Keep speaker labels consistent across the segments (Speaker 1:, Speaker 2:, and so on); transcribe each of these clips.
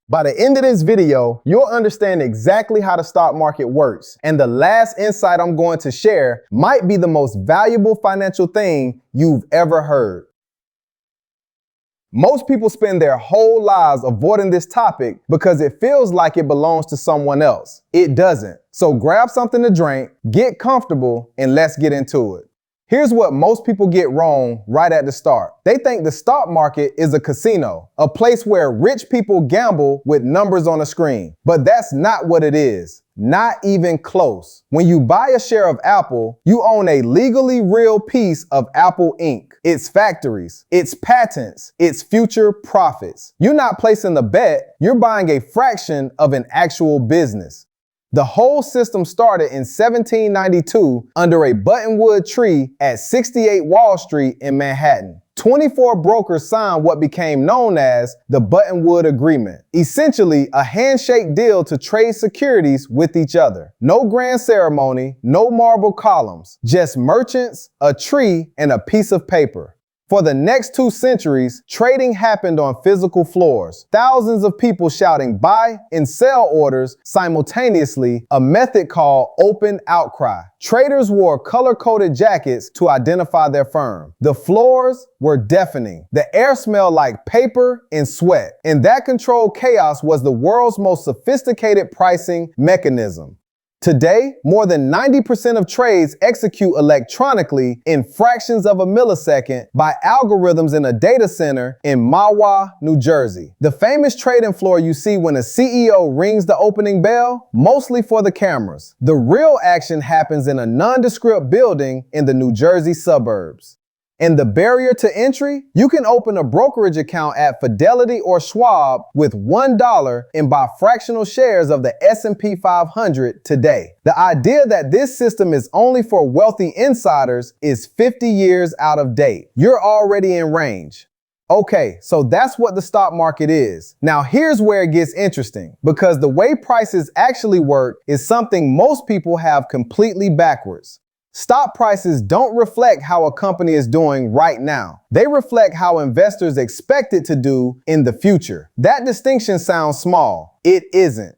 Speaker 1: By the end of this video, you'll understand exactly how the stock market works, and the last insight I'm going to share might be the most valuable financial thing you've ever heard. Most people spend their whole lives avoiding this topic because it feels like it belongs to someone else. It doesn't. So grab something to drink, get comfortable, and let's get into it. Here's what most people get wrong right at the start. They think the stock market is a casino, a place where rich people gamble with numbers on a screen. But that's not what it is. Not even close. When you buy a share of Apple, you own a legally real piece of Apple Inc., its factories, its patents, its future profits. You're not placing a bet, you're buying a fraction of an actual business. The whole system started in 1792 under a buttonwood tree at 68 Wall Street in Manhattan. 24 brokers signed what became known as the Buttonwood Agreement, essentially a handshake deal to trade securities with each other. No grand ceremony, no marble columns, just merchants, a tree, and a piece of paper. For the next 2 centuries, trading happened on physical floors. Thousands of people shouting buy and sell orders simultaneously, a method called open outcry. Traders wore color-coded jackets to identify their firm. The floors were deafening. The air smelled like paper and sweat. And that controlled chaos was the world's most sophisticated pricing mechanism. Today, more than 90% of trades execute electronically in fractions of a millisecond by algorithms in a data center in Mahwah, New Jersey. The famous trading floor you see when a CEO rings the opening bell, mostly for the cameras. The real action happens in a nondescript building in the New Jersey suburbs. And the barrier to entry? You can open a brokerage account at Fidelity or Schwab with $1 and buy fractional shares of the S&P 500 today. The idea that this system is only for wealthy insiders is 50 years out of date. You're already in range. Okay, so that's what the stock market is. Now here's where it gets interesting, because the way prices actually work is something most people have completely backwards. Stock prices don't reflect how a company is doing right now. They reflect how investors expect it to do in the future. That distinction sounds small. It isn't.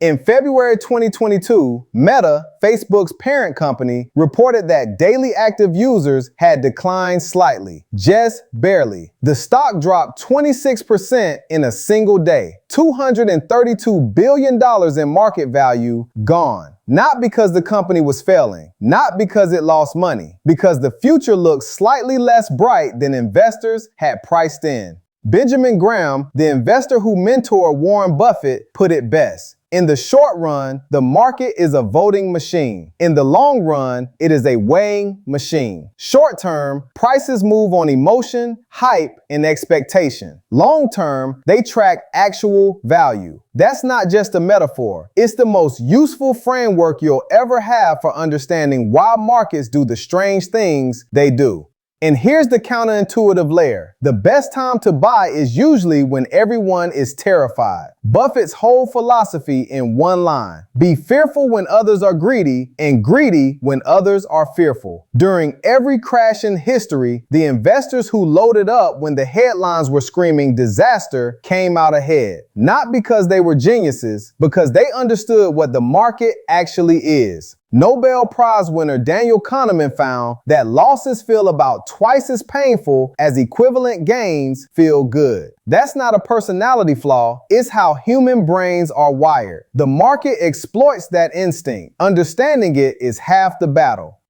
Speaker 1: In February 2022, Meta, Facebook's parent company, reported that daily active users had declined slightly, just barely. The stock dropped 26% in a single day. $232 billion in market value gone. Not because the company was failing, not because it lost money, because the future looked slightly less bright than investors had priced in. Benjamin Graham, the investor who mentored Warren Buffett, put it best. In the short run, the market is a voting machine. In the long run, it is a weighing machine. Short term, prices move on emotion, hype, and expectation. Long term, they track actual value. That's not just a metaphor. It's the most useful framework you'll ever have for understanding why markets do the strange things they do. And here's the counterintuitive layer. The best time to buy is usually when everyone is terrified. Buffett's whole philosophy in one line: be fearful when others are greedy, and greedy when others are fearful. During every crash in history, the investors who loaded up when the headlines were screaming disaster came out ahead. Not because they were geniuses, because they understood what the market actually is. Nobel Prize winner Daniel Kahneman found that losses feel about twice as painful as equivalent gains feel good. That's not a personality flaw, it's how human brains are wired. The market exploits that instinct. Understanding it is half the battle.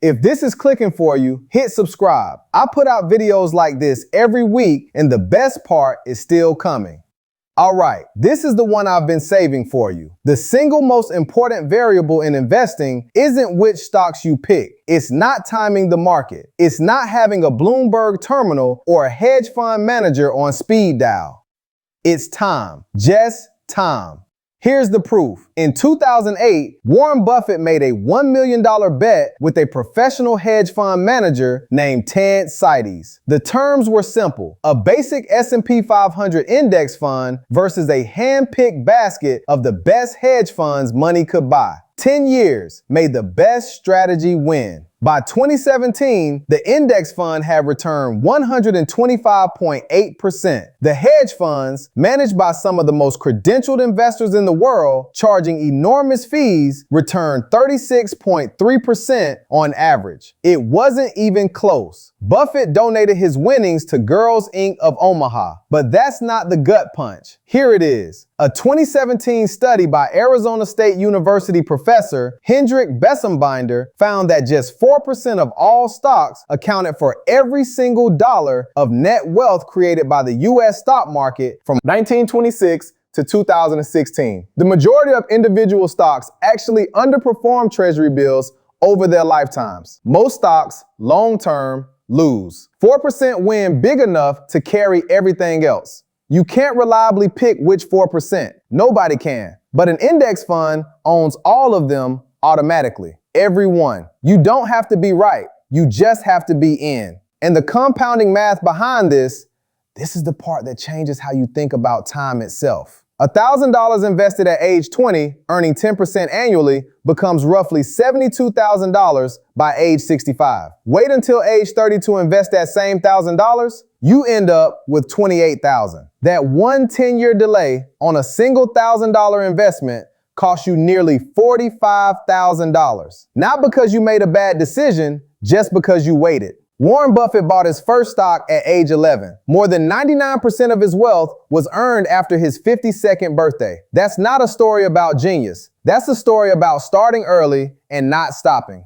Speaker 1: If this is clicking for you, hit subscribe. I put out videos like this every week, and the best part is still coming. Alright, this is the one I've been saving for you. The single most important variable in investing isn't which stocks you pick. It's not timing the market. It's not having a Bloomberg terminal or a hedge fund manager on speed dial. It's time. Just time. Here's the proof. In 2008, Warren Buffett made a $1 million bet with a professional hedge fund manager named Ted Seides. The terms were simple: a basic S&P 500 index fund versus a hand-picked basket of the best hedge funds money could buy. 10 years made the best strategy win. By 2017, the index fund had returned 125.8%. The hedge funds, managed by some of the most credentialed investors in the world, charging enormous fees, returned 36.3% on average. It wasn't even close. Buffett donated his winnings to Girls Inc. of Omaha, but that's not the gut punch. Here it is. A 2017 study by Arizona State University professor Hendrik Bessembinder found that just 4% of all stocks accounted for every single dollar of net wealth created by the U.S. stock market from 1926 to 2016. The majority of individual stocks actually underperform treasury bills over their lifetimes. Most stocks, long-term, lose. 4% win big enough to carry everything else. You can't reliably pick which 4%. Nobody can. But an index fund owns all of them automatically. Every one. You don't have to be right. You just have to be in. And the compounding math behind this is the part that changes how you think about time itself. $1,000 invested at age 20, earning 10% annually, becomes roughly $72,000 by age 65. Wait until age 30 to invest that same $1,000, you end up with $28,000. That one 10-year delay on a single $1,000 investment costs you nearly $45,000. Not because you made a bad decision, just because you waited. Warren Buffett bought his first stock at age 11. More than 99% of his wealth was earned after his 52nd birthday. That's not a story about genius. That's a story about starting early and not stopping.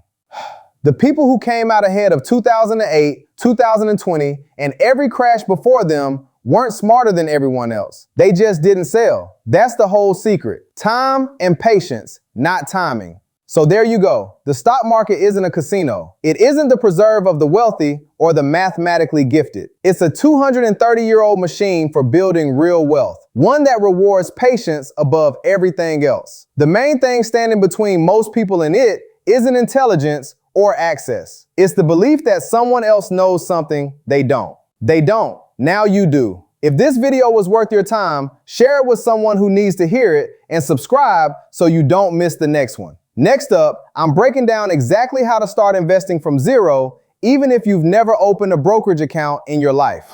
Speaker 1: The people who came out ahead of 2008, 2020, and every crash before them weren't smarter than everyone else. They just didn't sell. That's the whole secret. Time and patience, not timing. So there you go. The stock market isn't a casino. It isn't the preserve of the wealthy or the mathematically gifted. It's a 230-year-old machine for building real wealth, one that rewards patience above everything else. The main thing standing between most people and it isn't intelligence or access. It's the belief that someone else knows something they don't. They don't. Now you do. If this video was worth your time, share it with someone who needs to hear it and subscribe so you don't miss the next one. Next up, I'm breaking down exactly how to start investing from zero, even if you've never opened a brokerage account in your life.